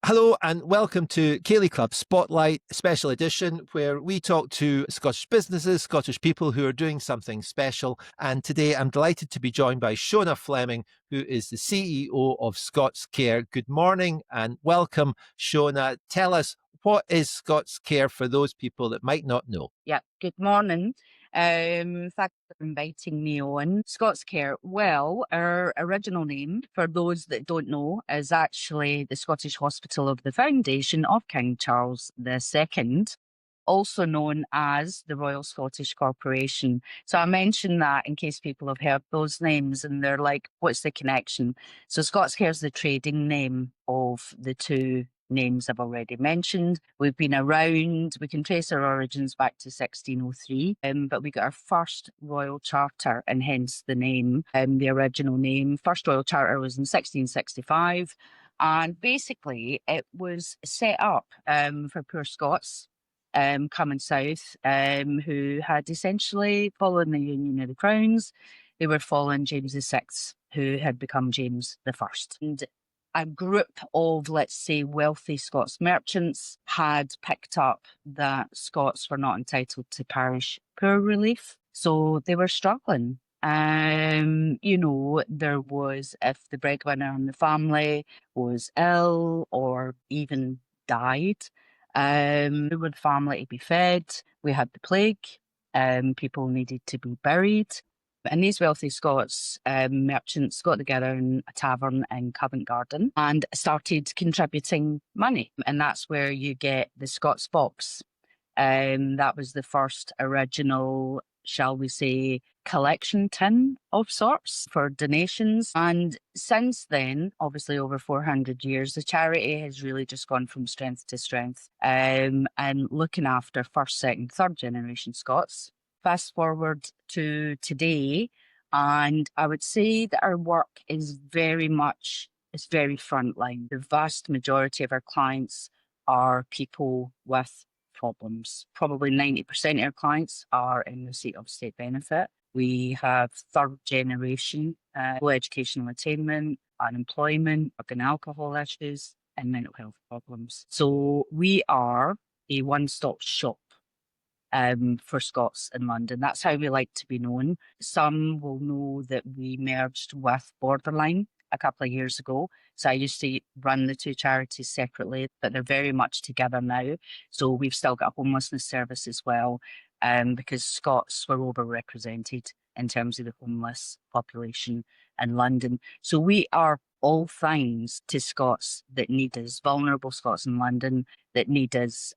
Hello and welcome to Ceilidh Club Spotlight Special Edition, where we talk to Scottish businesses, Scottish people who are doing something special. And today I'm delighted to be joined by Shona Fleming, who is the CEO of ScotsCare. Good morning and welcome, Shona. Tell us, what is ScotsCare for those people that might not know? Yeah, good morning. Thanks for inviting me on. ScotsCare. Well, our original name, for those that don't know, is actually the Scottish Hospital of the Foundation of King Charles II, also known as the Royal Scottish Corporation. So I mention that in case people have heard those names and they're like, what's the connection? So ScotsCare is the trading name of the two names I've already mentioned. We've been around, we can trace our origins back to 1603, but we got our first royal charter and hence the name, the original name. First royal charter was in 1665. And basically it was set up for poor Scots coming south, who had essentially followed the Union of the Crowns. They were following James VI, who had become James I. And a group of, let's say, wealthy Scots merchants had picked up that Scots were not entitled to parish poor relief. So they were struggling. There was, if the breadwinner in the family was ill or even died, we would family to be fed. We had the plague. People needed to be buried. And these wealthy Scots merchants got together in a tavern in Covent Garden and started contributing money. And that's where you get the Scots box. That was the first original, shall we say, collection tin of sorts for donations. And since then, obviously over 400 years, the charity has really just gone from strength to strength, and looking after first, second, third generation Scots. Fast forward to today, and I would say that our work is very frontline. The vast majority of our clients are people with problems. Probably 90% of our clients are in receipt of state benefit. We have third generation, low educational attainment, unemployment, drug and alcohol issues, and mental health problems. So we are a one-stop shop for Scots in London. That's how we like to be known. Some will know that we merged with Borderline a couple of years ago. So I used to run the two charities separately, but they're very much together now. So we've still got a homelessness service as well, because Scots were overrepresented in terms of the homeless population in London. So we are all things to Scots that need us, vulnerable Scots in London that need us.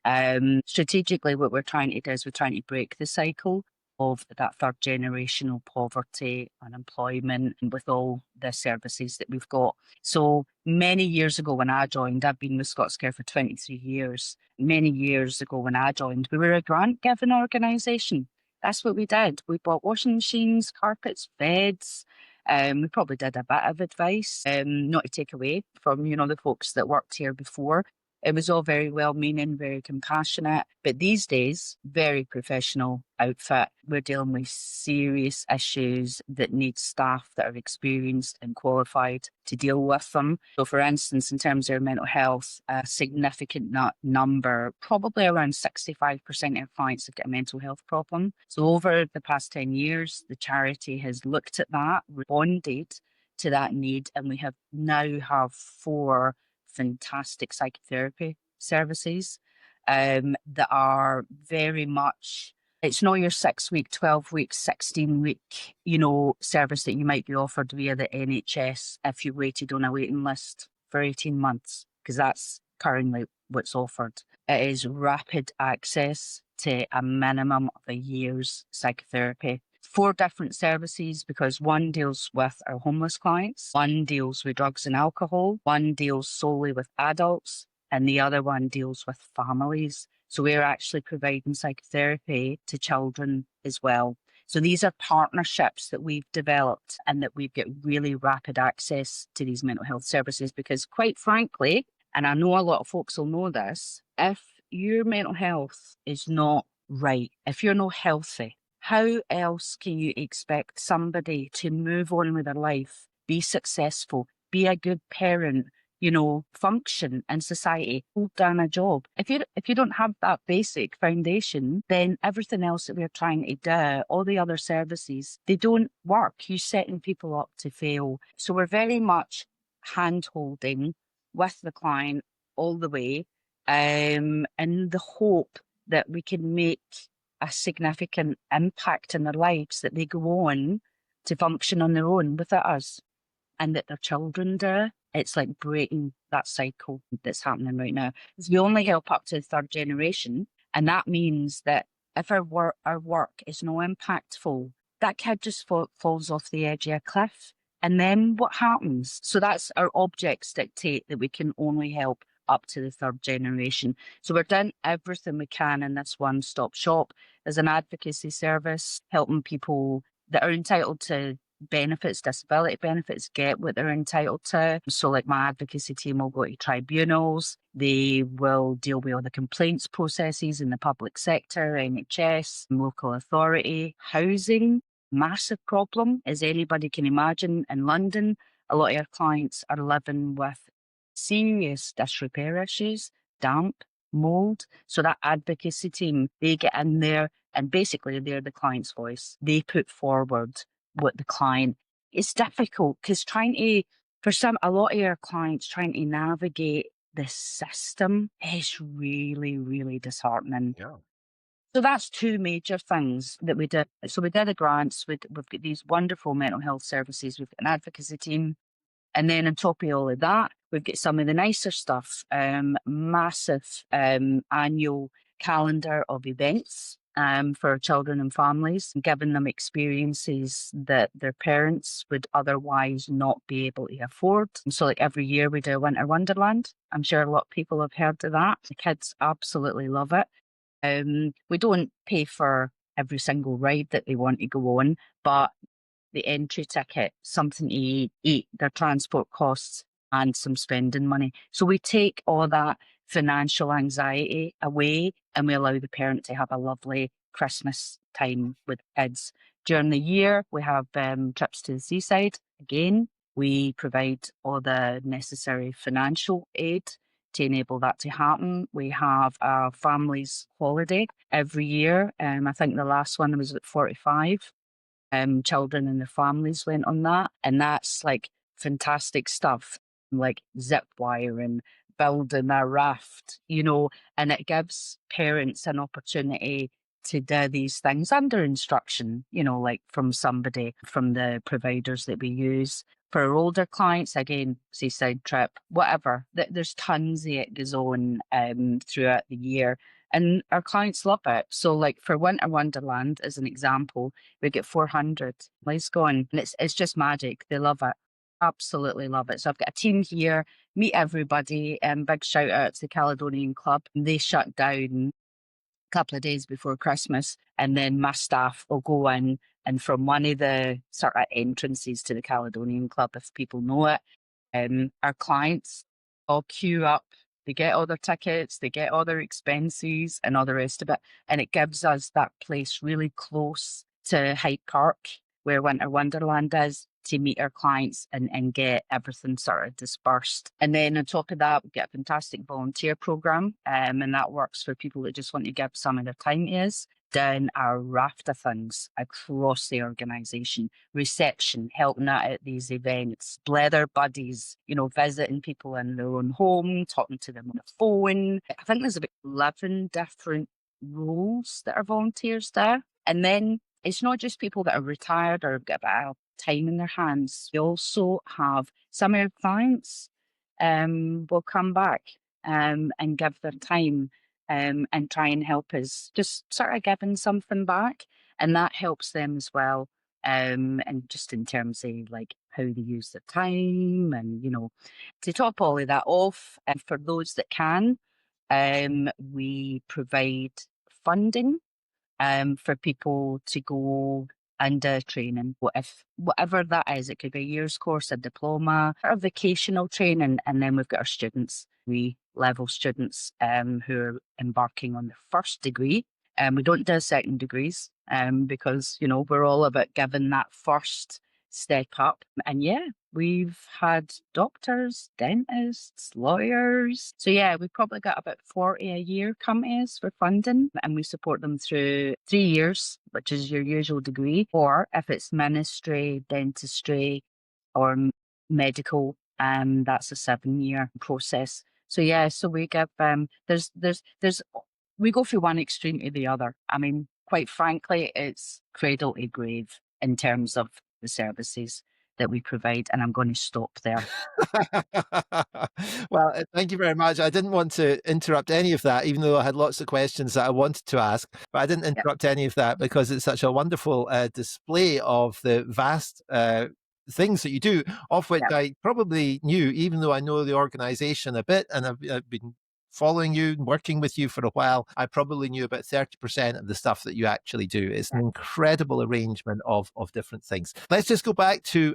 Strategically, what we're trying to do is we're trying to break the cycle of that third generational poverty, unemployment, and with all the services that we've got. So many years ago when I joined, I've been with ScotsCare for 23 years. Many years ago when I joined, we were a grant-giving organisation. That's what we did. We bought washing machines, carpets, beds. We probably did a bit of advice, not to take away from, the folks that worked here before. It was all very well-meaning, very compassionate, but these days, very professional outfit. We're dealing with serious issues that need staff that are experienced and qualified to deal with them. So for instance, in terms of mental health, a significant number, probably around 65% of clients have got a mental health problem. So over the past 10 years, the charity has looked at that, responded to that need, and we now have 4 fantastic psychotherapy services that are very much, it's not your 6-week, 12-week, 16-week, service that you might be offered via the NHS if you waited on a waiting list for 18 months, because that's currently what's offered. It is rapid access to a minimum of a year's psychotherapy. 4 different services, because one deals with our homeless clients, one deals with drugs and alcohol, one deals solely with adults, and the other one deals with families. So we're actually providing psychotherapy to children as well. So these are partnerships that we've developed and that we've got really rapid access to these mental health services, because quite frankly, and I know a lot of folks will know this, if your mental health is not right, if you're not healthy, how else can you expect somebody to move on with their life, be successful, be a good parent, function in society, hold down a job. If you don't have that basic foundation, then everything else that we're trying to do, all the other services, they don't work. You're setting people up to fail. So we're very much hand holding with the client all the way, in the hope that we can make a significant impact in their lives, that they go on to function on their own without us, and that their children do. It's like breaking that cycle that's happening right now. Because we only help up to the third generation. And that means that if our work is no impactful, that kid just falls off the edge of a cliff. And then what happens? So that's our objects dictate that we can only help up to the third generation. So we're doing everything we can in this one-stop shop as an advocacy service, helping people that are entitled to benefits, disability benefits, get what they're entitled to. So like my advocacy team will go to tribunals. They will deal with all the complaints processes in the public sector, NHS, local authority. Housing, massive problem, as anybody can imagine. In London, a lot of our clients are living with serious disrepair issues, damp, mold. So that advocacy team, they get in there and basically they're the client's voice. They put forward what the client, it's difficult because a lot of our clients trying to navigate the system is really, really disheartening. Yeah. So that's two major things that we did. So we did the grants. We've got these wonderful mental health services. We've got an advocacy team. And then on top of all of that, we've got some of the nicer stuff, massive annual calendar of events for children and families, giving them experiences that their parents would otherwise not be able to afford. So like every year we do a Winter Wonderland. I'm sure a lot of people have heard of that. The kids absolutely love it. We don't pay for every single ride that they want to go on, but the entry ticket, something to eat, their transport costs, and some spending money. So we take all that financial anxiety away and we allow the parent to have a lovely Christmas time with kids. During the year, we have trips to the seaside. Again, we provide all the necessary financial aid to enable that to happen. We have a family's holiday every year. I think the last one was at 45 children and their families went on that. And that's like fantastic stuff, like zip wiring, building a raft, and it gives parents an opportunity to do these things under instruction, like from somebody, from the providers that we use. For our older clients, again, seaside trip, whatever, there's tons of it goes on throughout the year. And our clients love it. So like for Winter Wonderland, as an example, we get 400 lights going and it's just magic. They love it. Absolutely love it. So I've got a team here, meet everybody, and big shout out to the Caledonian Club. They shut down a couple of days before Christmas, and then my staff will go in and from one of the sort of entrances to the Caledonian Club, if people know it, our clients all queue up. They get all their tickets, they get all their expenses and all the rest of it. And it gives us that place really close to Hyde Park, where Winter Wonderland is, to meet our clients and get everything sort of dispersed. And then on top of that, we get a fantastic volunteer program. And that works for people that just want to give some of their time to us. Down our raft of things across the organisation, reception, helping out at these events, blether buddies, visiting people in their own home, talking to them on the phone. I think there's about 11 different roles that our volunteers do. And then it's not just people that are retired or have got a bit of time in their hands. We also have some of our clients will come back and give their time and try and help us, just sort of giving something back. And that helps them as well. And just in terms of like how they use their time and, to top all of that off, and for those that can, we provide funding for people to go and training. Whatever that is, it could be a year's course, a diploma, or a vocational training. And then we've got our students, level students who are embarking on their first degree. We don't do second degrees because, we're all about giving that first step up. And yeah, we've had doctors, dentists, lawyers. So yeah, we've probably got about 40 a year come to us for funding, and we support them through 3 years, which is your usual degree, or if it's ministry, dentistry, or medical, that's a 7 year process. So yeah, so we give there's we go from one extreme to the other. I mean, quite frankly, it's cradle to grave in terms of the services that we provide, and I'm going to stop there. Well, thank you very much. I didn't want to interrupt any of that, even though I had lots of questions that I wanted to ask, but I didn't Yep, interrupt any of that because it's such a wonderful display of the vast things that you do, of which yep, I probably knew, even though I know the organization a bit and I've been following you and working with you for a while. I probably knew about 30% of the stuff that you actually do. It's an yep, incredible arrangement of different things. Let's just go back to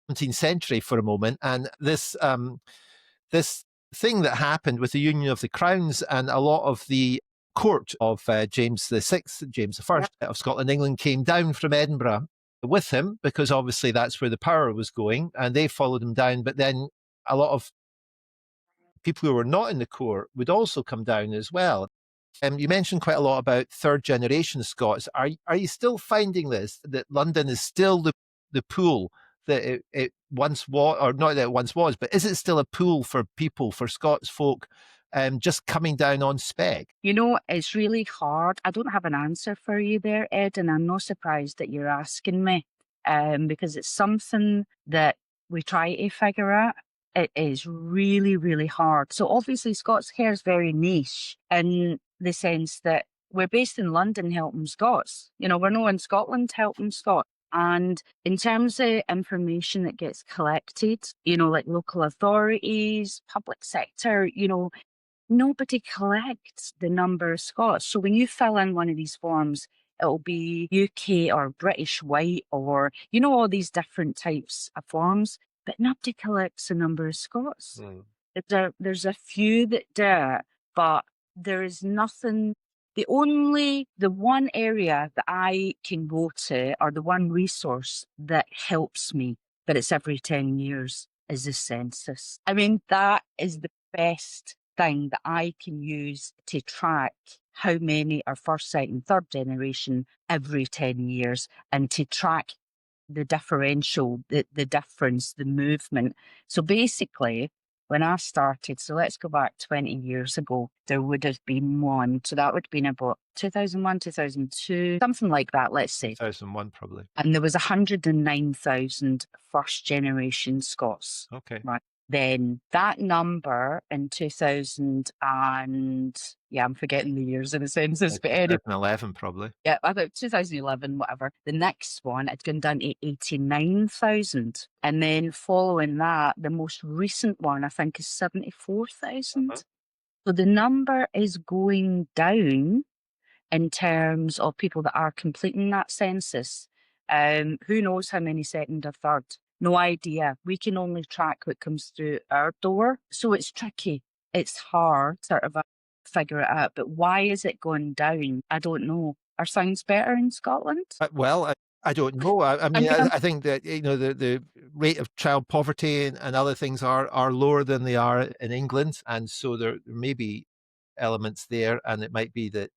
17th century for a moment, and this thing that happened with the Union of the Crowns and a lot of the court of James VI, James yep. I of Scotland, England came down from Edinburgh with him because obviously that's where the power was going, and they followed him down. But then a lot of people who were not in the court would also come down as well. You mentioned quite a lot about third generation Scots. Are you still finding this, that London is still the pool that it once was, or not that it once was, but is it still a pool for people, for Scots folk, just coming down on spec? You know, it's really hard. I don't have an answer for you there, Ed, and I'm not surprised that you're asking me, because it's something that we try to figure out. It is really, really hard. So obviously, ScotsCare is very niche in the sense that we're based in London helping Scots. You know, we're not in Scotland helping Scots. And in terms of information that gets collected, you know, like local authorities, public sector, you know, nobody collects the number of Scots. So when you fill in one of these forms, it'll be UK or British white or, you know, all these different types of forms, but nobody collects the number of Scots. Mm. There's a few that do it, but there is nothing. The one area that I can go to, or the one resource that helps me, but it's every 10 years, is the census. I mean, that is the best thing that I can use to track how many are first, second, third generation every 10 years, and to track the differential, the difference, the movement. So basically, when I started, so let's go back 20 years ago, there would have been one. So that would have been about 2001, 2002, something like that, let's say. 2001, probably. And there was 109,000 first generation Scots, Okay. right? Then that number in 2000 and, yeah, I'm forgetting the years in the census, but anyway, 2011, probably. yeah, about 2011, whatever. The next one had gone down to 89,000. And then following that, the most recent one, I think, is 74,000. So the number is going down in terms of people that are completing that census. Who knows how many second or third? No idea. We can only track what comes through our door. So it's tricky. It's hard sort of figure it out. But why is it going down? I don't know. Are things better in Scotland? Well, I don't know. I I'm mean, gonna I think that the rate of child poverty and other things are lower than they are in England, and so there may be elements there, and it might be that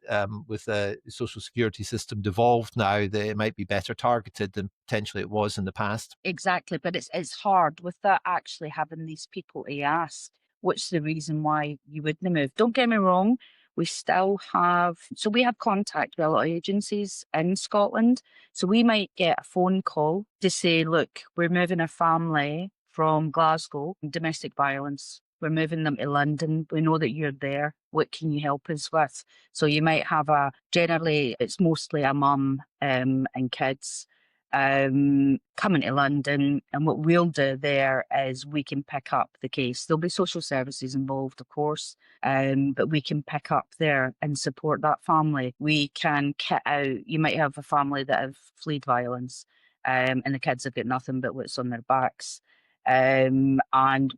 with the social security system devolved now, that it might be better targeted than potentially it was in the past. exactly, but it's hard without actually having these people to ask what's the reason why you wouldn't move. Don't get me wrong, we still have we have contact with a lot of agencies in Scotland. So we might get a phone call to say, look, we're moving a family from Glasgow, domestic violence. We're moving them to London. We know that you're there. What can you help us with? So you might have generally it's mostly a mum and kids coming to London, and what we'll do there is we can pick up the case. There'll be social services involved, of course, but we can pick up there and support that family. We can kit out. You might have a family that have fled violence, and the kids have got nothing but what's on their backs, and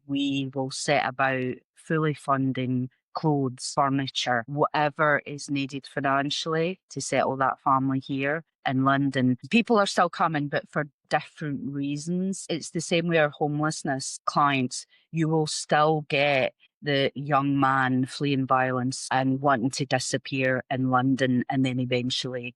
we will set about fully funding clothes, furniture, whatever is needed financially to settle that family here in London. People are still coming, but for different reasons. It's the same with our homelessness clients. You will still get the young man fleeing violence and wanting to disappear in London, and then eventually,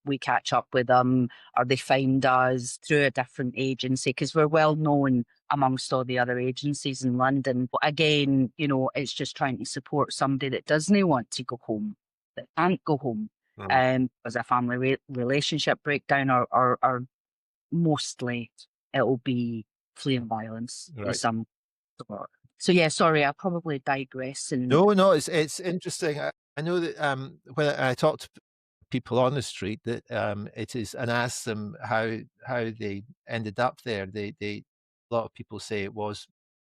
we catch up with them or they find us through a different agency because we're well known amongst all the other agencies in London. But again, it's just trying to support somebody that doesn't want to go home, that can't go home, as a family relationship breakdown, or mostly it'll be fleeing violence of Right. some sort. So yeah, sorry, I probably digress. And No, it's interesting. I know that when I talk to people on the street, that it is, and ask them how they ended up there. A lot of people say it was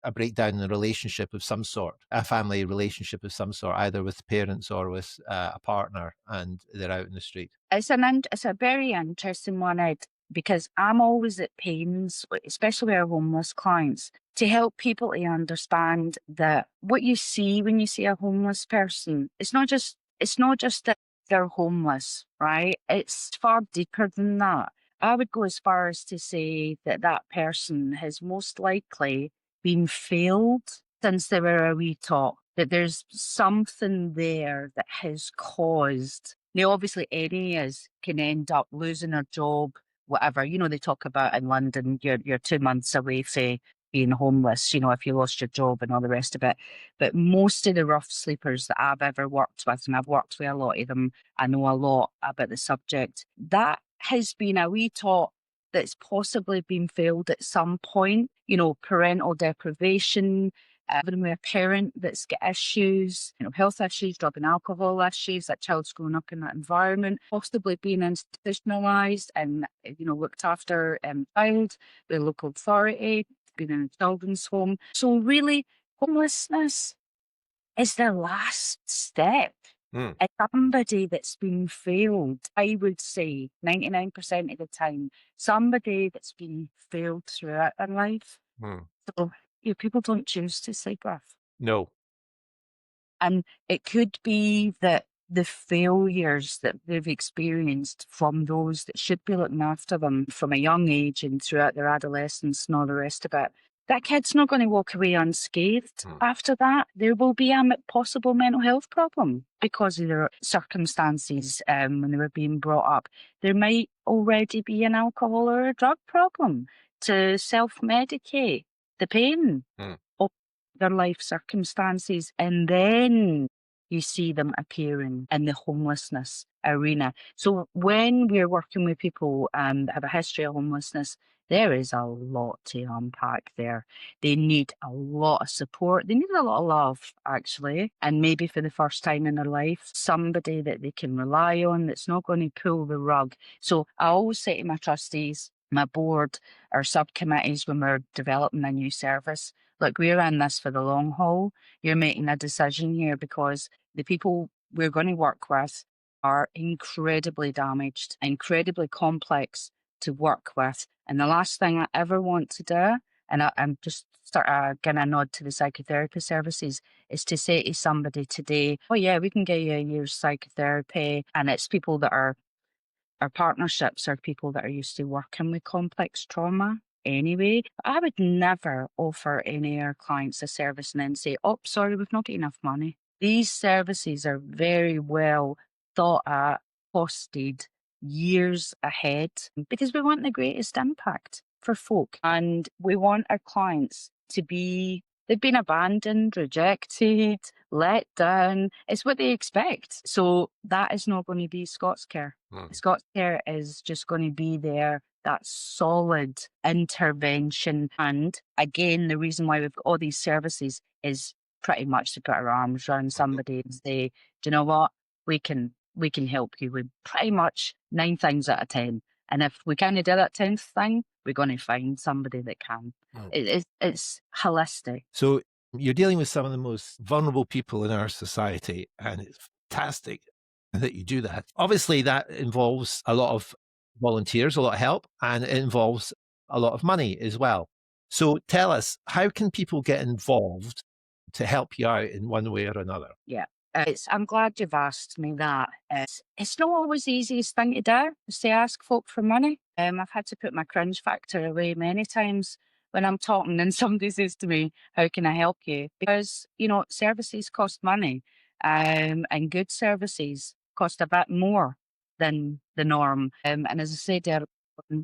a breakdown in a relationship of some sort, a family relationship of some sort, either with parents or with a partner, and they're out in the street. it's a very interesting one, Ed, because I'm always at pains, especially with our homeless clients, to help people to understand that what you see when you see a homeless person, it's not just that they're homeless, right? It's far deeper than that. I would go as far as to say that that person has most likely been failed since they were a wee tot, that there's something there that has caused. Now, obviously, any is can end up losing their job, whatever. They talk about in London, you're 2 months away from being homeless, if you lost your job and all the rest of it. But most of the rough sleepers that I've ever worked with, and I've worked with a lot of them, I know a lot about the subject, that has been a wee tot that's possibly been failed at some point, parental deprivation, living with a parent that's got issues, health issues, drug and alcohol issues, that child's growing up in that environment, possibly being institutionalised and, looked after child with a local authority, being in a children's home. So really, homelessness is the last step. Mm. As somebody that's been failed, I would say 99% of the time, somebody that's been failed throughout their life. Mm. So people don't choose to sleep with. No. And it could be that the failures that they've experienced from those that should be looking after them from a young age and throughout their adolescence and all the rest of it, that kid's not going to walk away unscathed. After that, there will be a possible mental health problem because of their circumstances when they were being brought up. There might already be an alcohol or a drug problem to self-medicate the pain of their life circumstances. And then you see them appearing in the homelessness arena. So when we're working with people that have a history of homelessness, there is a lot to unpack there. They need a lot of support. They need a lot of love, actually. And maybe for the first time in their life, somebody that they can rely on that's not going to pull the rug. So I always say to my trustees, my board, our subcommittees, when we're developing a new service, look, we're in this for the long haul. You're making a decision here because the people we're going to work with are incredibly damaged, incredibly complex to work with. And the last thing I ever want to do, and I'm just sort of going to nod to the psychotherapy services, is to say to somebody today, oh yeah, we can get you a year's psychotherapy. And it's people that are, our partnerships are people that are used to working with complex trauma anyway. I would never offer any of our clients a service and then say, oh, sorry, we've not got enough money. These services are very well thought at, costed years ahead because we want the greatest impact for folk. And we want our clients to be, they've been abandoned, rejected, let down. It's what they expect. So that is not going to be ScotsCare. ScotsCare is just going to be there, that solid intervention. And again, the reason why we've got all these services is pretty much to put our arms around somebody and say, do you know what? We can help you with pretty much 9 things out of 10. And if we can't do that 10th thing, we're going to find somebody that can. It's holistic. So you're dealing with some of the most vulnerable people in our society, and it's fantastic that you do that. Obviously, that involves a lot of volunteers, a lot of help, and it involves a lot of money as well. So tell us, how can people get involved to help you out in one way or another. Yeah. I'm glad you've asked me that. It's not always the easiest thing to do, is to ask folk for money. I've had to put my cringe factor away many times when I'm talking and somebody says to me, "How can I help you?" Because, services cost money, and good services cost a bit more than the norm. And as I said there,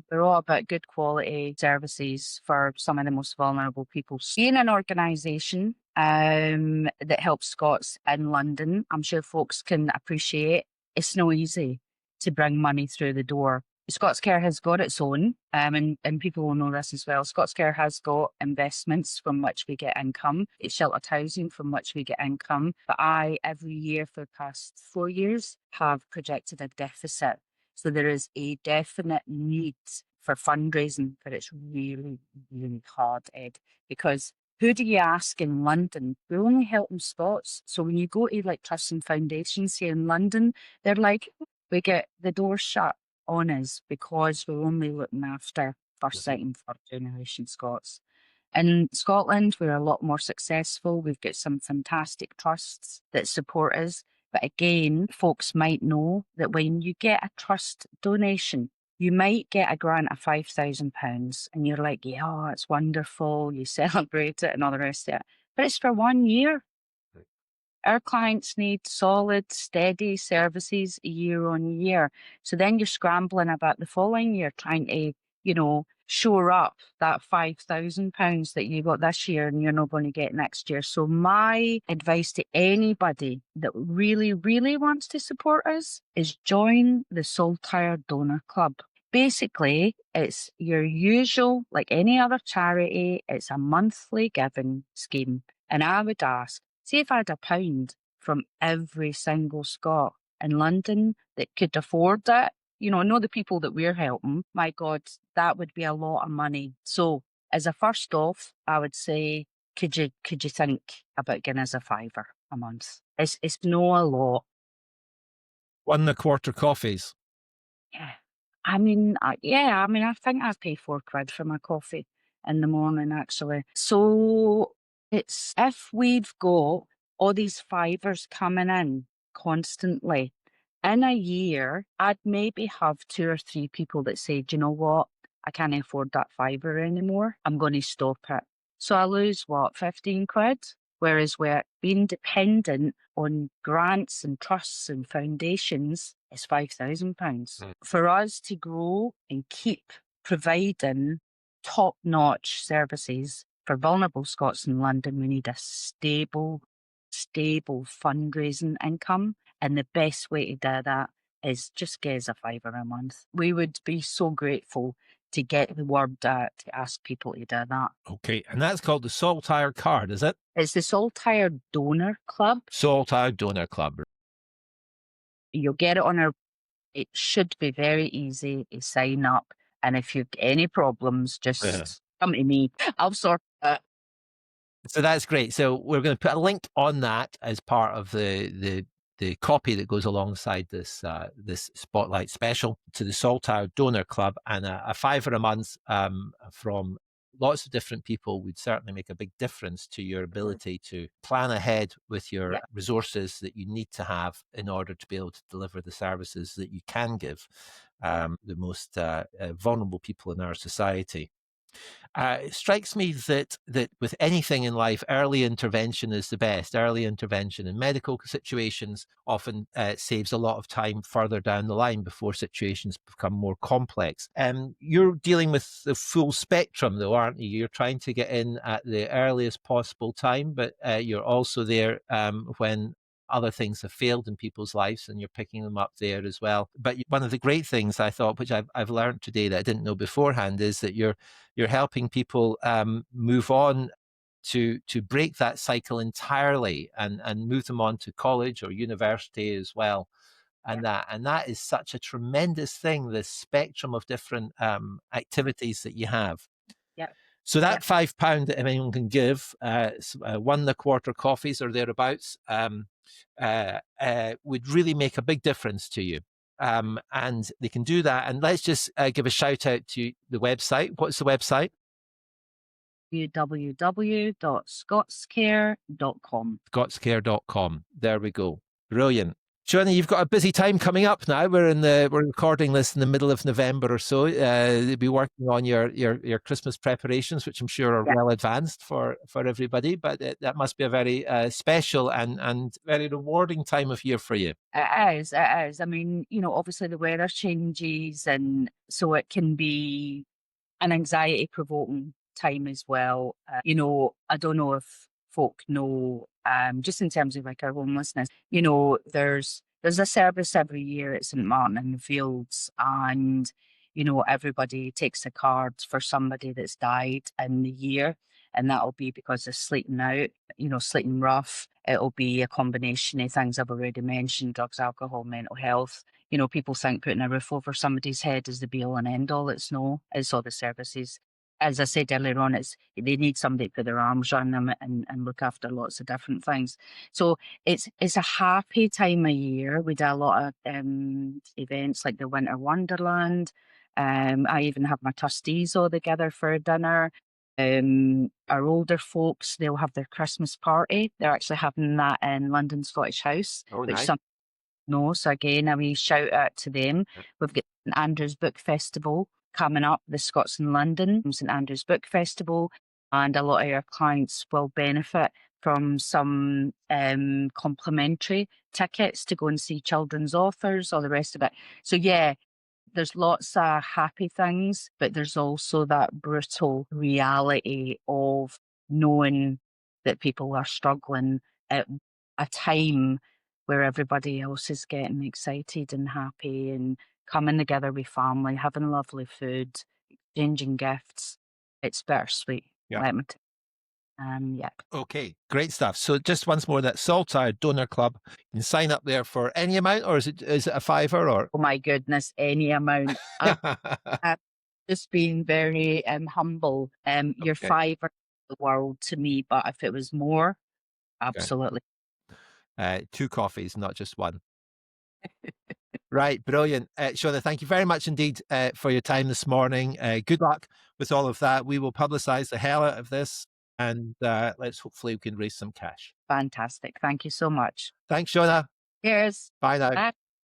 we're all about good quality services for some of the most vulnerable people. Being an organisation that helps Scots in London, I'm sure folks can appreciate it's no easy to bring money through the door. ScotsCare has got its own, and people will know this as well. ScotsCare has got investments from which we get income. It's sheltered housing from which we get income. But I, every year for the past 4 years, have projected a deficit. So there is a definite need for fundraising, but it's really, really hard, Ed, because who do you ask in London? We only help in Scots. So when you go to like trusts and foundations here in London, they're like, we get the doors shut on us because we're only looking after first, second, third generation Scots. In Scotland, we're a lot more successful. We've got some fantastic trusts that support us. But again, folks might know that when you get a trust donation, you might get a grant of £5,000 and you're like, yeah, oh, it's wonderful. You celebrate it and all the rest of it. But it's for 1 year. Our clients need solid, steady services year on year. So then you're scrambling about the following year, trying to, shore up that £5,000 that you got this year and you're not going to get next year. So my advice to anybody that really, really wants to support us is join the Saltire Donor Club. Basically, it's your usual, like any other charity, it's a monthly giving scheme. And I would ask, see if I had £1 from every single Scot in London that could afford it, know the people that we're helping, my God, that would be a lot of money. So as a first off, I would say, could you think about giving us a fiver a month? It's no a lot. 1.25 coffees. Yeah. I think I pay £4 for my coffee in the morning, actually. So it's if we've got all these fivers coming in constantly, in a year, I'd maybe have 2 or 3 people that say, do you know what? I can't afford that fiver anymore. I'm going to stop it. So I lose what, 15 quid? Whereas we're being dependent on grants and trusts and foundations is £5,000. For us to grow and keep providing top-notch services for vulnerable Scots in London, we need a stable fundraising income. And the best way to do that is just give us a fiver a month. We would be so grateful to get the word out to ask people to do that. Okay, and that's called the Saltire card, is it? It's the Saltire Donor Club. Saltire Donor Club. You'll get it on our. It should be very easy to sign up. And if you've got any problems, just come to me. I'll sort it. So that's great. So we're going to put a link on that as part of the copy that goes alongside this this Spotlight special to the Saltire Donor Club, and a fiver a month from lots of different people would certainly make a big difference to your ability to plan ahead with your resources that you need to have in order to be able to deliver the services that you can give the most vulnerable people in our society. It strikes me that with anything in life, early intervention is the best. Early intervention in medical situations often saves a lot of time further down the line before situations become more complex. You're dealing with the full spectrum, though, aren't you? You're trying to get in at the earliest possible time, but you're also there when other things have failed in people's lives, and you're picking them up there as well. But one of the great things I thought, which I've learned today that I didn't know beforehand, is that you're helping people move on to break that cycle entirely and move them on to college or university as well. And that is such a tremendous thing, this spectrum of different activities that you have. So that £5 that anyone can give, 1.25 coffees or thereabouts, would really make a big difference to you. And they can do that. And let's just give a shout out to the website. What's the website? www.scotscare.com. ScotsCare.com. There we go. Brilliant. Shona, you've got a busy time coming up now. We're recording this in the middle of November or so. You'll be working on your Christmas preparations, which I'm sure are well advanced for everybody. But that must be a very special and very rewarding time of year for you. It is. It is. I mean, obviously the weather changes, and so it can be an anxiety provoking time as well. I don't know if folk know, just in terms of like our homelessness, there's a service every year at St. Martin in the Fields, and everybody takes a card for somebody that's died in the year, and that'll be because they're sleeping out, sleeping rough. It'll be a combination of things I've already mentioned: drugs, alcohol, mental health. People think putting a roof over somebody's head is the be all and end all. It's no, it's all the services. As I said earlier on, they need somebody to put their arms around them and look after lots of different things. So it's a happy time of year. We do a lot of events like the Winter Wonderland. I even have my trustees all together for a dinner. Our older folks, they'll have their Christmas party. They're actually having that in London Scottish House, Oh, which nice. no, so again, a wee shout out to them. We've got St Andrews Book Festival coming up, the Scots in London, St Andrews Book Festival, and a lot of our clients will benefit from some complimentary tickets to go and see children's authors, all the rest of it. So yeah, there's lots of happy things, but there's also that brutal reality of knowing that people are struggling at a time where everybody else is getting excited and happy and coming together with family, having lovely food, exchanging gifts. It's bittersweet. Yeah. Let me yeah. Okay, great stuff. So just once more, that Saltire Donor Club. You can sign up there for any amount, or is it a fiver, or? Oh my goodness, any amount. I've just been very humble. Your Okay. fiver the world to me, but if it was more, absolutely. 2 coffees, not just one. Right, brilliant. Shona, thank you very much indeed for your time this morning. Good luck with all of that. We will publicise the hell out of this, and let's hopefully we can raise some cash. Fantastic. Thank you so much. Thanks, Shona. Cheers. Bye now. Bye.